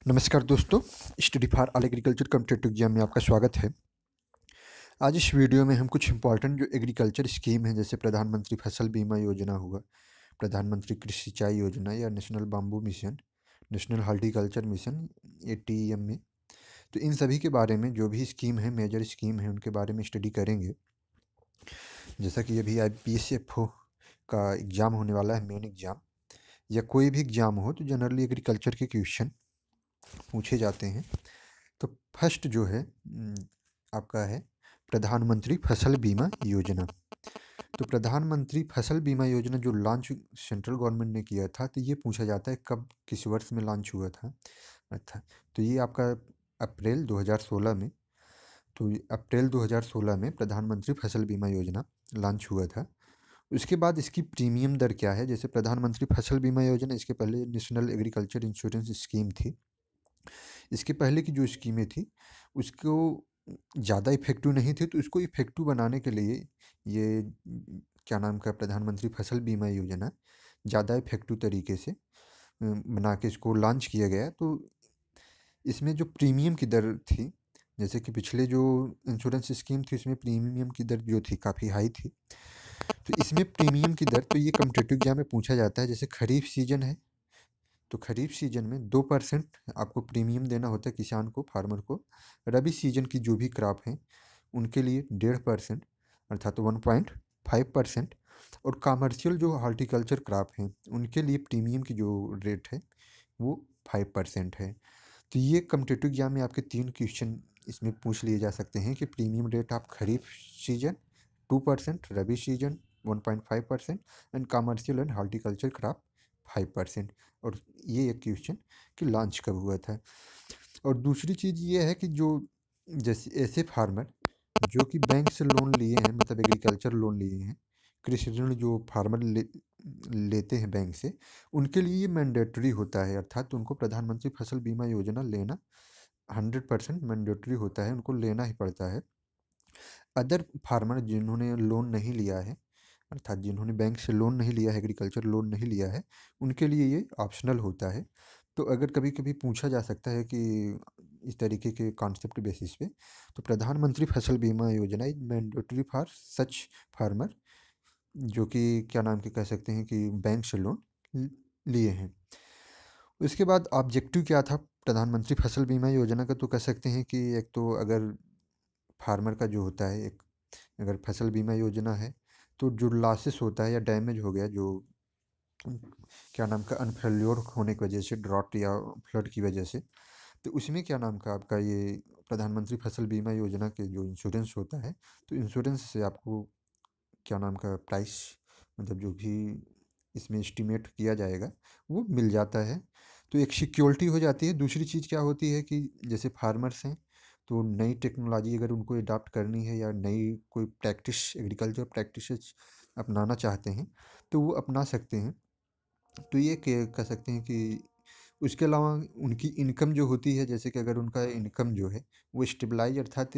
नमस्कार दोस्तों, study for all agriculture competitive exam में आपका स्वागत है। आज इस वीडियो में हम कुछ इंपॉर्टेंट जो एग्रीकल्चर स्कीम है जैसे प्रधानमंत्री फसल बीमा योजना हुआ, प्रधानमंत्री कृषि सिंचाई योजना या national bamboo mission, national horticulture mission ATM में, तो इन सभी के बारे में जो भी स्कीम है, मेजर स्कीम है, उनके बारे में स्टडी करेंगे। जैसा कि अभी IPSFO का एग्ज़ाम होने वाला है, मेन एग्ज़ाम या कोई भी एग्ज़ाम हो तो जनरली एग्रीकल्चर के क्वेश्चन पूछे जाते हैं। तो फर्स्ट जो है आपका है प्रधानमंत्री फसल बीमा योजना। तो प्रधानमंत्री फसल बीमा योजना जो लॉन्च सेंट्रल गवर्नमेंट ने किया था, तो ये पूछा जाता है कब, किस वर्ष में लॉन्च हुआ था। अच्छा, तो ये आपका अप्रैल 2016 में, तो अप्रैल 2016 में प्रधानमंत्री फसल बीमा योजना लॉन्च हुआ था। उसके बाद इसकी प्रीमियम दर क्या है, जैसे प्रधानमंत्री फसल बीमा योजना, इसके पहले नेशनल एग्रीकल्चर इंश्योरेंस स्कीम थी। इसके पहले की जो स्कीमें थी उसको ज़्यादा इफ़ेक्टिव नहीं थी, तो इसको इफ़ेक्टिव बनाने के लिए ये क्या नाम का प्रधानमंत्री फसल बीमा योजना ज़्यादा इफ़ेक्टिव तरीके से बना के इसको लॉन्च किया गया। तो इसमें जो प्रीमियम की दर थी, जैसे कि पिछले जो इंश्योरेंस स्कीम थी उसमें प्रीमियम की दर जो थी काफ़ी हाई थी, तो इसमें प्रीमियम की दर, तो ये कॉम्पिटिटिव एग्जाम में पूछा जाता है। जैसे खरीफ सीजन है तो खरीफ सीजन में 2% आपको प्रीमियम देना होता है किसान को, फार्मर को। रबी सीजन की जो भी क्रॉप हैं उनके लिए 1.5% अर्थात 1.5%, और कमर्शियल जो हॉर्टिकल्चर क्रॉप हैं उनके लिए प्रीमियम की जो रेट है वो 5% है। तो ये कॉम्पिटिटिव एग्जाम में आपके 3 क्वेश्चन इसमें पूछ लिए जा सकते हैं कि प्रीमियम रेट आप खरीफ सीजन 2%, रबी सीजन 1.5% and commercial and horticulture crop 5%। और ये एक क्वेश्चन कि लॉन्च कब हुआ था। और दूसरी चीज़ ये है कि जो जैसे ऐसे फार्मर जो कि बैंक से लोन लिए हैं, मतलब एग्रीकल्चर लोन लिए हैं, कृषि ऋण जो फार्मर लेते हैं बैंक से, उनके लिए ये मैंडेटरी होता है, अर्थात उनको प्रधानमंत्री फसल बीमा योजना लेना 100% मैंडेटरी होता है, उनको लेना ही पड़ता है। अदर फार्मर जिन्होंने लोन नहीं लिया है, अर्थात जिन्होंने बैंक से लोन नहीं लिया है, एग्रीकल्चर लोन नहीं लिया है, उनके लिए ये ऑप्शनल होता है। तो अगर कभी कभी पूछा जा सकता है कि इस तरीके के कॉन्सेप्ट बेसिस पे, तो प्रधानमंत्री फसल बीमा योजना is mandatory for such farmer जो कि क्या नाम के कह सकते हैं कि बैंक से लोन लिए हैं। उसके बाद ऑब्जेक्टिव क्या था प्रधानमंत्री फसल बीमा योजना का, तो कह सकते हैं कि एक तो अगर फार्मर का जो होता है, एक अगर फसल बीमा योजना है तो जो लॉसेस होता है या डैमेज हो गया, जो क्या नाम का अनफेल्योर होने की वजह से, ड्रॉट या फ्लड की वजह से, तो उसमें क्या नाम का आपका ये प्रधानमंत्री फसल बीमा योजना के जो इंश्योरेंस होता है, तो इंश्योरेंस से आपको क्या नाम का प्राइस, मतलब जो भी इसमें एस्टिमेट किया जाएगा वो मिल जाता है। तो एक सिक्योरिटी हो जाती है। दूसरी चीज़ क्या होती है कि जैसे फार्मर्स हैं तो नई टेक्नोलॉजी अगर उनको अडॉप्ट करनी है या नई कोई प्रैक्टिस, एग्रीकल्चर प्रैक्टिसेस अपनाना चाहते हैं तो वो अपना सकते हैं। तो ये कह सकते हैं कि उसके अलावा उनकी इनकम जो होती है, जैसे कि अगर उनका इनकम जो है वो स्टेबलाइज, अर्थात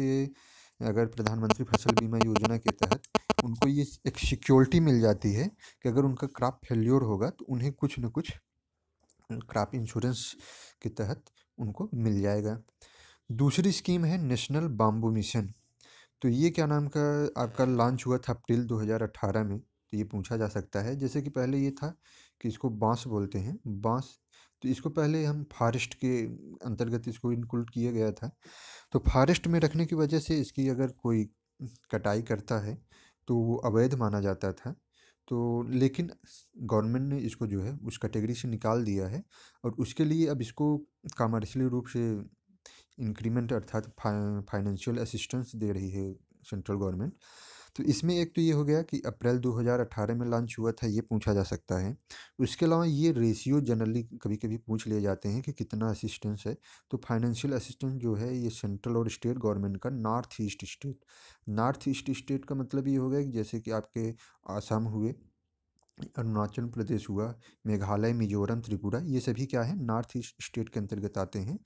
अगर प्रधानमंत्री फसल बीमा योजना के तहत उनको ये एक सिक्योरिटी मिल जाती है कि अगर उनका क्रॉप फेल्योर होगा तो उन्हें कुछ न कुछ क्रॉप इंश्योरेंस के तहत उनको मिल जाएगा। दूसरी स्कीम है नेशनल बाम्बू मिशन। तो ये क्या नाम का आपका लॉन्च हुआ था अप्रैल 2018 में। तो ये पूछा जा सकता है, जैसे कि पहले ये था कि इसको बांस बोलते हैं, बांस। तो इसको पहले हम फॉरेस्ट के अंतर्गत इसको इंक्लूड किया गया था। तो फॉरेस्ट में रखने की वजह से इसकी अगर कोई कटाई करता है तो वो अवैध माना जाता था। तो लेकिन गवर्नमेंट ने इसको जो है उस कैटेगरी से निकाल दिया है, और उसके लिए अब इसको कमर्शियल रूप से इंक्रीमेंट अर्थात फाइनेंशियल असिस्टेंस दे रही है सेंट्रल गवर्नमेंट। तो इसमें एक तो ये हो गया कि अप्रैल 2018 में लॉन्च हुआ था, ये पूछा जा सकता है। उसके अलावा ये रेशियो जनरली कभी कभी पूछ लिए जाते हैं कि कितना असिस्टेंस है। तो फाइनेंशियल असिस्टेंस जो है ये सेंट्रल और स्टेट गवर्नमेंट का, नॉर्थ ईस्ट स्टेट का मतलब ये हो गया कि जैसे कि आपके आसाम हुए, अरुणाचल प्रदेश हुआ, मेघालय, मिजोरम, त्रिपुरा, ये सभी क्या है नॉर्थ ईस्ट स्टेट के अंतर्गत आते हैं।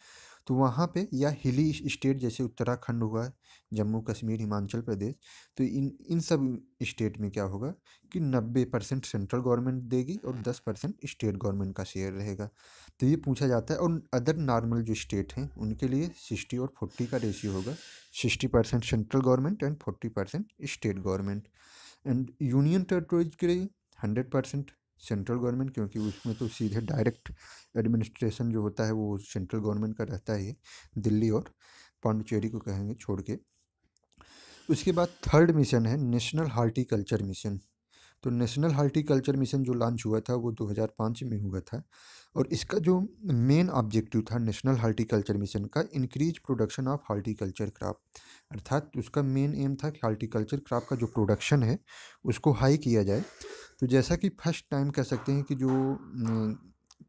तो वहाँ पे या हिली स्टेट जैसे उत्तराखंड हुआ, जम्मू कश्मीर, हिमाचल प्रदेश, तो इन सब स्टेट में क्या होगा कि 90% सेंट्रल गवर्नमेंट देगी और 10% स्टेट गवर्नमेंट का शेयर रहेगा। तो ये पूछा जाता है। और अदर नॉर्मल जो स्टेट हैं उनके लिए 60 और 40 का रेशियो होगा, 60% central government and 40% state government. And union territories के लिए 100% सेंट्रल गवर्नमेंट, क्योंकि उसमें तो सीधे डायरेक्ट एडमिनिस्ट्रेशन जो होता है वो सेंट्रल गवर्नमेंट का रहता है, दिल्ली और पांडिचेरी को कहेंगे छोड़ के। उसके बाद थर्ड मिशन है नेशनल हार्टिकल्चर मिशन। तो नेशनल हार्टिकल्चर मिशन जो लॉन्च हुआ था वो 2005 में हुआ था। और इसका जो मेन ऑब्जेक्टिव था नेशनल हार्टिकल्चर मिशन का, increase production of horticulture crop, अर्थात उसका मेन एम था कि हार्टिकल्चर क्रॉप का जो प्रोडक्शन है उसको हाई किया जाए। तो जैसा कि फर्स्ट टाइम कह सकते हैं कि जो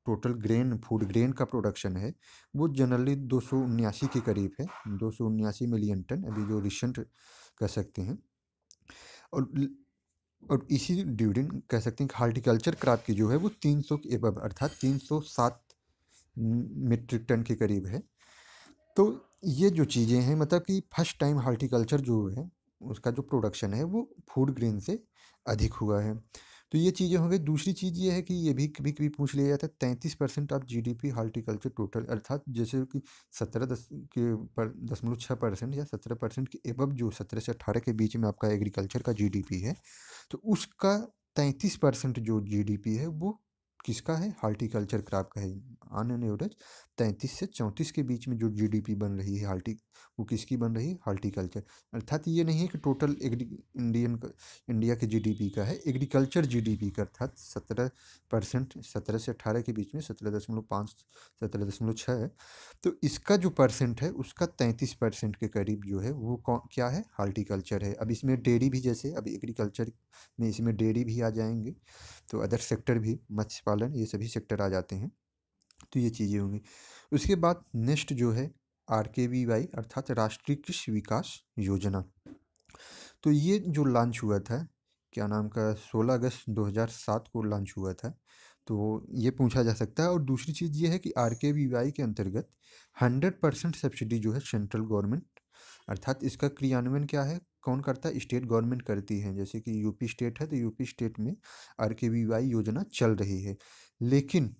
टोटल ग्रेन फूड ग्रेन का प्रोडक्शन है वो जनरली 279 के करीब है, 279 मिलियन टन अभी जो रिसेंट कह सकते हैं। और और इसी ड्यूरिंग कह सकते हैं कि हार्टिकल्चर क्रॉप की जो है वो 300 के एबव अर्थात 307 मीट्रिक टन के करीब है। तो ये जो चीज़ें हैं मतलब कि फर्स्ट टाइम हार्टिकल्चर जो है उसका जो प्रोडक्शन है वो फूड ग्रेन से अधिक हुआ है। तो ये चीज़ें हो गई। दूसरी चीज़ ये है कि ये भी कभी कभी पूछ लिया जाता है 33% ऑफ जीडीपी हार्टिकल्चर टोटल, अर्थात जैसे कि 17.6% या 17% के एबव जो 17 से 18 के बीच में आपका एग्रीकल्चर का जीडीपी है, तो उसका 33% जो जीडीपी है वो किसका है, हार्टिकल्चर क्रॉप का है। ऑन एन एवरेज 33 से 34 के बीच में जो जीडीपी बन रही है वो किसकी बन रही है, हार्टिकल्चर। अर्थात ये नहीं है कि टोटल इंडिया के जीडीपी का है, एग्रीकल्चर जीडीपी का, अर्थात 17%, 17 से 18 के बीच में 17.5 17.6 है। तो इसका जो परसेंट है उसका 33% के करीब जो है वो क्या है, हार्टिकल्चर है। अब इसमें डेयरी भी, जैसे अब एग्रीकल्चर में इसमें डेयरी भी आ जाएंगे, तो अदर सेक्टर भी, मत्स्य पालन, ये सभी सेक्टर आ जाते हैं। तो ये चीज़ें होंगी। उसके बाद नेक्स्ट जो है RKVY अर्थात राष्ट्रीय कृषि विकास योजना। तो ये जो लॉन्च हुआ था, क्या नाम का, 16 अगस्त 2007 को लॉन्च हुआ था। तो ये पूछा जा सकता है। और दूसरी चीज़ ये है कि RKVY के अंतर्गत 100% सब्सिडी जो है सेंट्रल गवर्नमेंट, अर्थात इसका क्रियान्वयन क्या है, कौन करता है, स्टेट गवर्नमेंट करती है। जैसे कि यूपी स्टेट है तो यूपी स्टेट में RKVY योजना चल रही है, लेकिन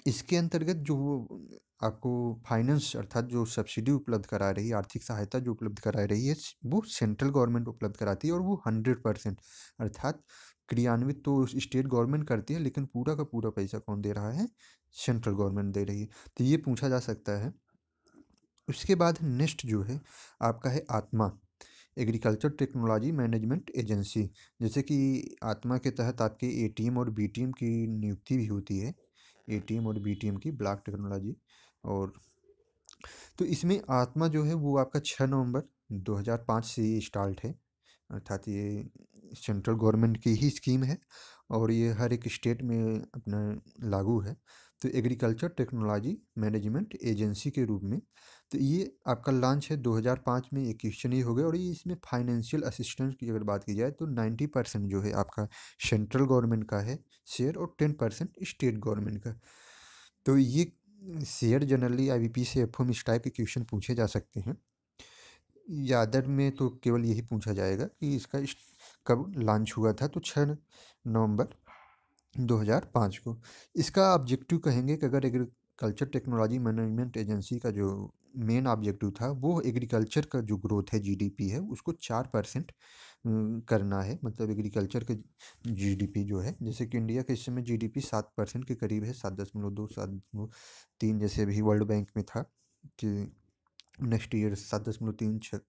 इसके अंतर्गत जो वो आपको फाइनेंस अर्थात जो सब्सिडी उपलब्ध करा रही है, आर्थिक सहायता जो उपलब्ध करा रही है, वो सेंट्रल गवर्नमेंट उपलब्ध कराती है। और वो 100% अर्थात क्रियान्वित तो स्टेट गवर्नमेंट करती है, लेकिन पूरा का पूरा पैसा कौन दे रहा है, सेंट्रल गवर्नमेंट दे रही है। तो ये पूछा जा सकता है। उसके बाद नेक्स्ट जो है आपका है आत्मा, एग्रीकल्चर टेक्नोलॉजी मैनेजमेंट एजेंसी। जैसे कि आत्मा के तहत आपके ATM और BTM की नियुक्ति भी होती है, ATM और BTM की, ब्लॉक टेक्नोलॉजी। और तो इसमें आत्मा जो है वो आपका 6 नवंबर 2005 से ये स्टार्ट है, अर्थात ये सेंट्रल गवर्नमेंट की ही स्कीम है और ये हर एक स्टेट में अपना लागू है। तो एग्रीकल्चर टेक्नोलॉजी मैनेजमेंट एजेंसी के रूप में, तो ये आपका लॉन्च है 2005 में, ये क्वेश्चन ही हो गया। और ये इसमें फाइनेंशियल असिस्टेंस की अगर बात की जाए तो 90% जो है आपका सेंट्रल गवर्नमेंट का है शेयर और 10% स्टेट गवर्नमेंट का। तो ये शेयर जनरली IBP से FOM इस टाइप के क्वेश्चन पूछे जा सकते हैं। या अदर में तो केवल यही पूछा जाएगा कि इसका कब लॉन्च हुआ था, तो 6 नवंबर 2005 को। इसका ऑब्जेक्टिव कहेंगे कि अगर एग्रीकल्चर टेक्नोलॉजी मैनेजमेंट एजेंसी का जो मेन ऑब्जेक्टिव था वो एग्रीकल्चर का जो ग्रोथ है, जीडीपी है, उसको 4% करना है। मतलब एग्रीकल्चर के जीडीपी जो है, जैसे कि इंडिया के इस समय जीडीपी 7% के करीब है, 7.2 7.3 जैसे अभी वर्ल्ड बैंक में था कि नेक्स्ट ईयर 7.36।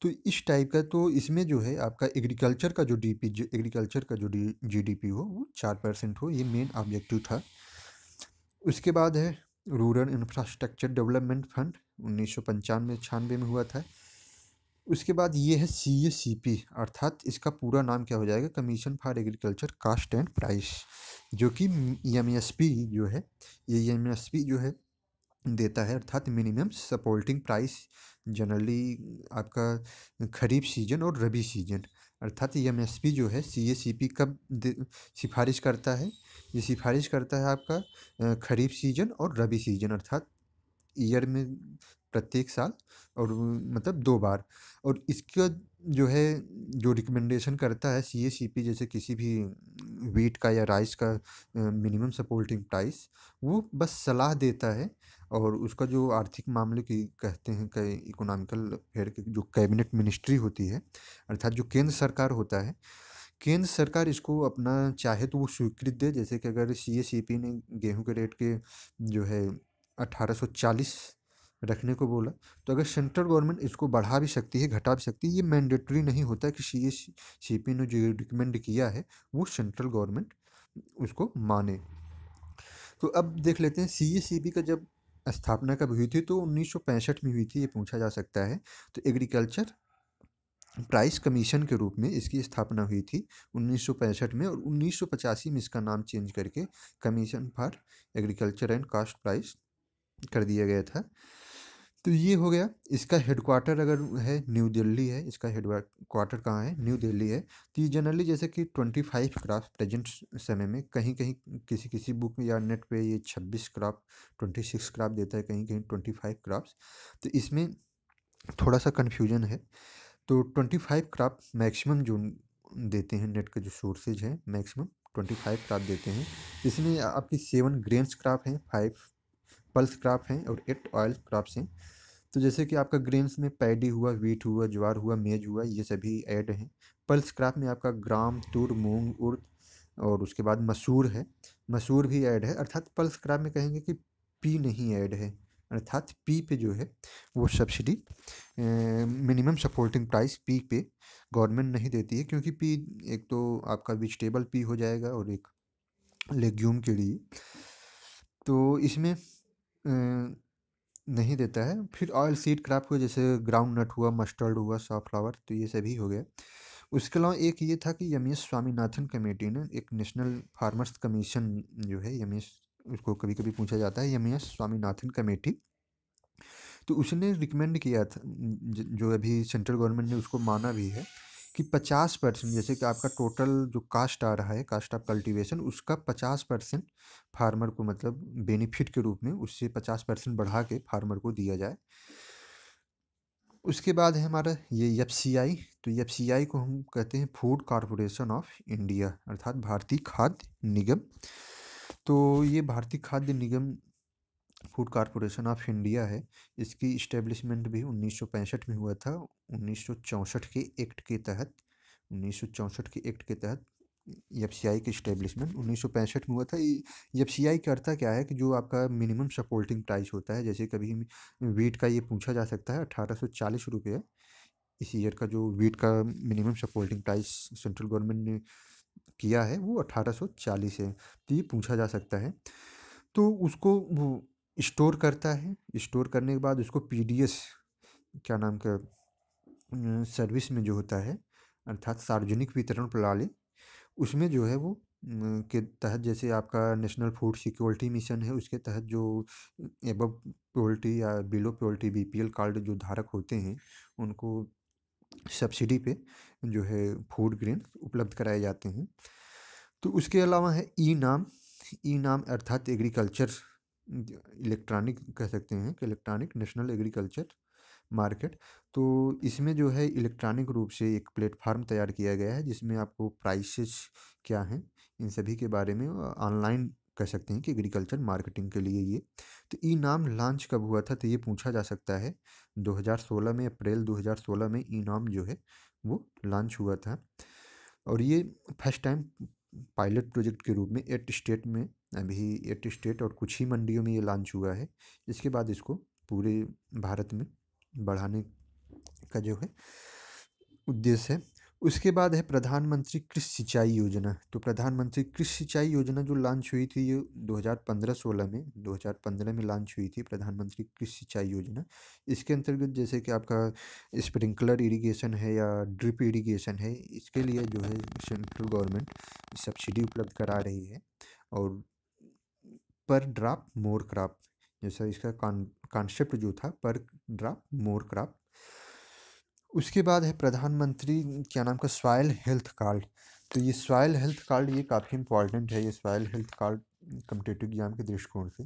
तो इस टाइप का, तो इसमें जो है आपका एग्रीकल्चर का जो एग्रीकल्चर का जो जीडीपी हो वो 4% हो, ये मेन ऑब्जेक्टिव था। उसके बाद है रूरल इंफ्रास्ट्रक्चर डेवलपमेंट फंड, 1995-96 में हुआ था। उसके बाद ये है CACP, अर्थात इसका पूरा नाम क्या हो जाएगा, commission for agriculture cost and price, जो कि MSP जो है, ये MSP जो है देता है, अर्थात मिनिमम सपोर्टिंग प्राइस, जनरली आपका खरीफ सीजन और रबी सीजन। अर्थात MSP जो है CACP कब सिफारिश करता है, ये सिफारिश करता है आपका खरीफ सीजन और रबी सीजन, अर्थात ईयर में प्रत्येक साल, और मतलब 2 बार। और इसका जो है, जो रिकमेंडेशन करता है सीएसीपी, जैसे किसी भी व्हीट का या राइस का मिनिमम सपोर्टिंग प्राइस, वो बस सलाह देता है। और उसका जो आर्थिक मामले की कहते हैं कि इकोनॉमिकल अफेयर की जो कैबिनेट मिनिस्ट्री होती है, अर्थात जो केंद्र सरकार होता है, केंद्र सरकार इसको अपना चाहे तो वो स्वीकृत दे। जैसे कि अगर सीएसीपी ने गेहूं के रेट के जो है 1840 रखने को बोला, तो अगर सेंट्रल गवर्नमेंट इसको बढ़ा भी सकती है, घटा भी सकती है। ये मैंडेटरी नहीं होता कि सीएसीपी ने जो रिकमेंड किया है वो सेंट्रल गवर्नमेंट उसको माने। तो अब देख लेते हैं सीएसीपी का जब स्थापना कब हुई थी, तो 1965 में हुई थी, ये पूछा जा सकता है। तो एग्रीकल्चर प्राइस कमीशन के रूप में इसकी स्थापना हुई थी 1965 में, और 1985 में इसका नाम चेंज करके commission for agriculture and cost price कर दिया गया था। तो ये हो गया। इसका हेडक्वार्टर अगर है न्यू दिल्ली है, इसका हेडक्वार्टर कहाँ है, न्यू दिल्ली है। तो ये जनरली जैसे कि 25 क्रॉप प्रेजेंट समय में, कहीं कहीं किसी किसी बुक या नेट पे ये 26 क्रॉप 26 क्रॉप देता है, कहीं कहीं 25 क्रॉप्स। तो इसमें थोड़ा सा कन्फ्यूजन है। तो 25 क्रॉप मैक्सिमम जो देते हैं, नेट के जो सोर्सेज हैं मैक्सिमम 25 क्रॉप देते हैं। इसमें आपकी 7 ग्रेन्स क्रॉप हैं, 5 पल्स क्रॉप हैं और 8 ऑयल क्रॉप्स हैं। तो जैसे कि आपका ग्रेन्स में पैडी हुआ, व्हीट हुआ, ज्वार हुआ, मेज हुआ, ये सभी ऐड हैं। पल्स क्रॉप में आपका ग्राम, तूर, मूंग, उर्द, और उसके बाद मसूर है। मसूर भी ऐड है, अर्थात पल्स क्रॉप में कहेंगे कि पी नहीं ऐड है, अर्थात पी पे जो है वो subsidy, minimum supporting price P पे गवर्नमेंट नहीं देती है, क्योंकि पी एक तो आपका वेजिटेबल पी हो जाएगा और एक लेग्यूम के लिए, तो इसमें नहीं देता है। फिर ऑयल सीड क्रॉप हुआ, जैसे ग्राउंड नट हुआ, मस्टर्ड हुआ, सॉफ्लावर, तो ये सभी हो गया। उसके अलावा एक ये था कि एम एस स्वामीनाथन कमेटी ने एक नेशनल फार्मर्स कमीशन जो है, एम एस, उसको कभी कभी पूछा जाता है एम एस स्वामीनाथन कमेटी। तो उसने रिकमेंड किया था, जो अभी सेंट्रल गवर्नमेंट ने उसको माना भी है, कि 50%, जैसे कि आपका टोटल जो कास्ट आ रहा है, कास्ट ऑफ कल्टीवेशन, उसका 50% फार्मर को, मतलब बेनिफिट के रूप में उससे 50% बढ़ा के फार्मर को दिया जाए। उसके बाद है हमारा ये एफसीआई। तो एफसीआई को हम कहते हैं फूड कॉरपोरेशन ऑफ इंडिया, अर्थात भारतीय खाद्य निगम। तो ये भारतीय खाद्य निगम, फूड कॉरपोरेशन ऑफ इंडिया है। इसकी इस्टेब्लिशमेंट भी 1965 में हुआ था, 1964 के एक्ट के तहत। 1964 के एक्ट के तहत एफसीआई की इस्टेब्लिशमेंट 1965 में हुआ था। एफसीआई करता क्या है कि जो आपका मिनिमम सपोर्टिंग प्राइस होता है, जैसे कभी वीट का ये पूछा जा सकता है 1840 रुपये, इस ईयर का जो वीट का minimum supporting price central government ने किया है वो 1840 है। तो ये पूछा जा सकता है। तो उसको वो स्टोर करता है, स्टोर करने के बाद उसको पीडीएस, क्या नाम का, सर्विस में जो होता है, अर्थात सार्वजनिक वितरण प्रणाली, उसमें जो है वो के तहत, जैसे आपका नेशनल फूड सिक्योरिटी मिशन है, उसके तहत जो एबव पोल्ट्री या बिलो पोल्ट्री बीपीएल कार्ड जो धारक होते हैं, उनको सब्सिडी पे जो है फूड ग्रेन उपलब्ध कराए जाते हैं। तो उसके अलावा है ई नाम। ई नाम अर्थात एग्रीकल्चर, इलेक्ट्रॉनिक कह सकते हैं कि इलेक्ट्रॉनिक नेशनल एग्रीकल्चर मार्केट। तो इसमें जो है इलेक्ट्रॉनिक रूप से एक प्लेटफार्म तैयार किया गया है, जिसमें आपको प्राइसेस क्या हैं इन सभी के बारे में ऑनलाइन कह सकते हैं कि एग्रीकल्चर मार्केटिंग के लिए ये। तो ई नाम लॉन्च कब हुआ था, तो ये पूछा जा सकता है। 2016 में, अप्रैल 2016 में ई नाम जो है वो लॉन्च हुआ था। और ये फर्स्ट टाइम पायलट प्रोजेक्ट के रूप में 8 स्टेट में, अभी 8 स्टेट और कुछ ही मंडियों में ये लॉन्च हुआ है। इसके बाद इसको पूरे भारत में बढ़ाने का जो है उद्देश्य है। उसके बाद है प्रधानमंत्री कृषि सिंचाई योजना। तो प्रधानमंत्री कृषि सिंचाई योजना जो लॉन्च हुई थी, ये 2015-16 में, 2015 में लॉन्च हुई थी प्रधानमंत्री कृषि सिंचाई योजना। इसके अंतर्गत जैसे कि आपका स्प्रिंकलर इरिगेशन है या ड्रिप इरिगेशन है, इसके लिए जो है सेंट्रल गवर्नमेंट सब्सिडी उपलब्ध करा रही है। और पर ड्रॉप मोर क्रॉप, जैसा इसका कॉन्सेप्ट जो था, पर ड्रॉप मोर क्रॉप। उसके बाद है प्रधानमंत्री क्या नाम का सॉइल हेल्थ कार्ड। तो ये सॉइल हेल्थ कार्ड ये काफ़ी इंपॉर्टेंट है, ये soil health card competitive exam के दृष्टिकोण से।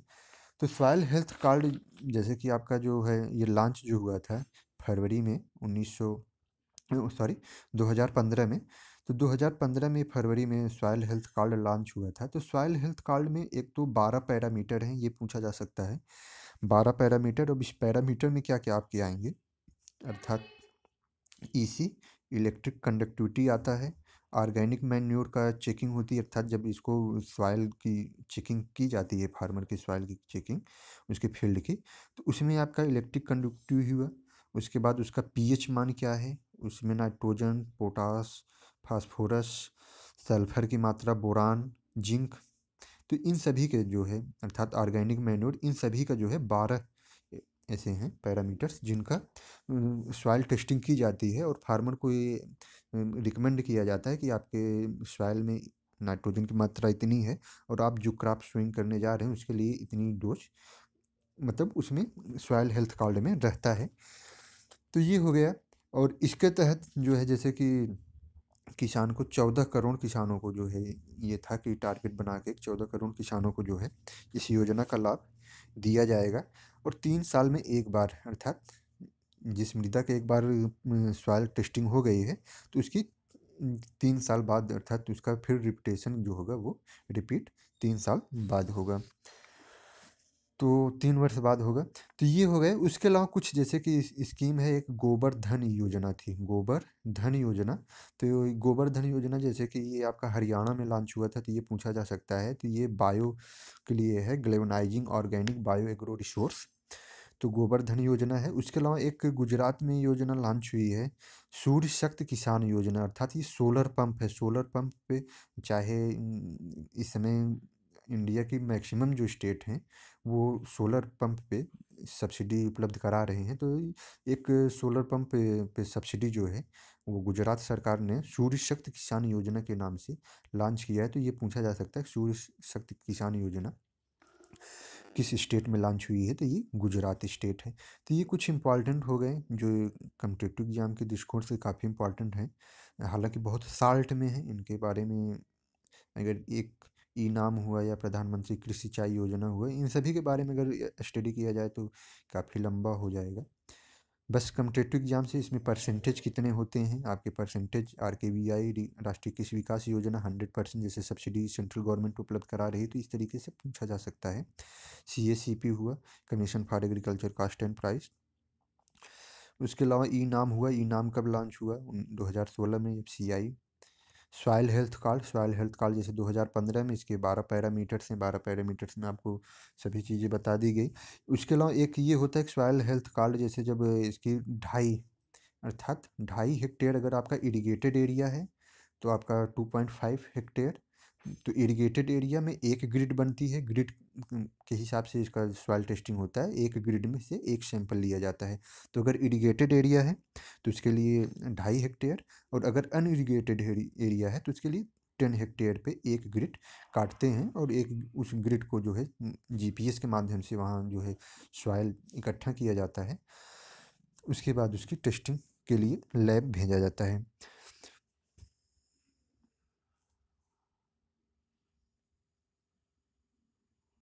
तो सॉइल हेल्थ कार्ड जैसे कि आपका जो है ये लॉन्च जो हुआ था फरवरी में 2015 में। तो 2015 में फरवरी में सॉइल हेल्थ कार्ड लॉन्च हुआ था। तो सॉइल हेल्थ कार्ड में एक तो 12 पैरामीटर हैं, ये पूछा जा सकता है। 12 पैरामीटर, और इस पैरामीटर में क्या क्या आपके आएंगे, अर्थात ईसी, इलेक्ट्रिक कंडक्टिविटी आता है, ऑर्गेनिक मैन्योर का चेकिंग होती है, अर्थात जब इसको सॉइल की चेकिंग की जाती है, फार्मर की सॉइल की चेकिंग उसके फील्ड की, तो उसमें आपका इलेक्ट्रिक कंडक्टिविटी हुआ। उसके बाद उसका पीएच मान क्या है, उसमें नाइट्रोजन, पोटास, फास्फोरस, सल्फर की मात्रा, बोरान, जिंक। तो इन सभी के जो है, अर्थात ऑर्गेनिक मैन्योर, इन सभी का जो है 12 ऐसे हैं पैरामीटर्स जिनका सॉइल टेस्टिंग की जाती है, और फार्मर को ये रिकमेंड किया जाता है कि आपके सॉइल में नाइट्रोजन की मात्रा इतनी है, और आप जो क्रॉप सोइंग करने जा रहे हैं उसके लिए इतनी डोज, मतलब उसमें सॉइल हेल्थ कार्ड में रहता है। तो ये हो गया। और इसके तहत जो है, जैसे कि किसान को 14 करोड़ किसानों को जो है, ये था कि टारगेट बना के 14 करोड़ किसानों को जो है इस योजना का लाभ दिया जाएगा। और 3 साल में एक बार, अर्थात जिस मृदा के एक बार सॉइल टेस्टिंग हो गई है, तो उसकी 3 साल बाद, अर्थात उसका फिर रिपीटेशन जो होगा वो रिपीट 3 साल बाद होगा, तो 3 वर्ष बाद होगा। तो ये हो गए। उसके अलावा कुछ जैसे कि स्कीम है, एक गोबर धन योजना थी, गोबर धन योजना। तो ये गोबर धन योजना जैसे कि ये आपका हरियाणा में लॉन्च हुआ था, तो ये पूछा जा सकता है। तो ये बायो के लिए है, ग्लेवनाइजिंग ऑर्गेनिक बायो एग्रो रिसोर्स। तो गोबर धन योजना है। उसके अलावा एक गुजरात में योजना लॉन्च हुई है, सूर्य शक्ति किसान योजना, अर्थात ये सोलर पंप है। सोलर पंप पे चाहे इस समय इंडिया की मैक्सिमम जो स्टेट हैं वो सोलर पंप पे सब्सिडी उपलब्ध करा रहे हैं। तो एक सोलर पंप पे सब्सिडी जो है वो गुजरात सरकार ने सूर्य शक्ति किसान योजना के नाम से लॉन्च किया है। तो ये पूछा जा सकता है सूर्य शक्ति किसान योजना किस स्टेट में लॉन्च हुई है, तो ये गुजरात स्टेट है। तो ये कुछ इंपॉर्टेंट हो गए जो कम्पिटिटिव एग्जाम के दृष्टिकोण से काफ़ी इंपॉर्टेंट हैं। हालांकि बहुत साल्ट में है, इनके बारे में अगर एक ई नाम हुआ या प्रधानमंत्री कृषि सिंचाई योजना हुआ, इन सभी के बारे में अगर स्टडी किया जाए तो काफ़ी लंबा हो जाएगा। बस कम्पिटिटिव एग्जाम से इसमें परसेंटेज कितने होते हैं, आपके परसेंटेज RKVI राष्ट्रीय कृषि विकास योजना 100% जैसे सब्सिडी सेंट्रल गवर्नमेंट उपलब्ध करा रही है, तो इस तरीके से पूछा जा सकता है। CACP हुआ, commission for agriculture cost and price. उसके अलावा ई नाम हुआ, ई नाम कब लॉन्च हुआ, 2016 में FCI। Soil health card, soil health card जैसे 2015 में, इसके 12 पैरामीटर्स हैं, 12 पैरामीटर्स में आपको सभी चीज़ें बता दी गई। उसके अलावा एक ये होता है कि सॉइल हेल्थ कार्ड जैसे जब इसकी 2.5 हेक्टेयर अगर आपका इरिगेटेड एरिया है, तो आपका 2.5 हेक्टेयर, तो इरिगेटेड एरिया में एक ग्रिड बनती है, ग्रिड के हिसाब से इसका सॉइल टेस्टिंग होता है, एक ग्रिड में से एक सैंपल लिया जाता है। तो अगर इरिगेटेड एरिया है तो इसके लिए 2.5 हेक्टेयर, और अगर अनइरिगेटेड एरिया है तो इसके लिए 10 हेक्टेयर पे एक ग्रिड काटते हैं, और एक उस ग्रिड को जो है GPS के माध्यम से वहाँ जो है सॉइल इकट्ठा किया जाता है। उसके बाद उसकी टेस्टिंग के लिए लैब भेजा जाता है।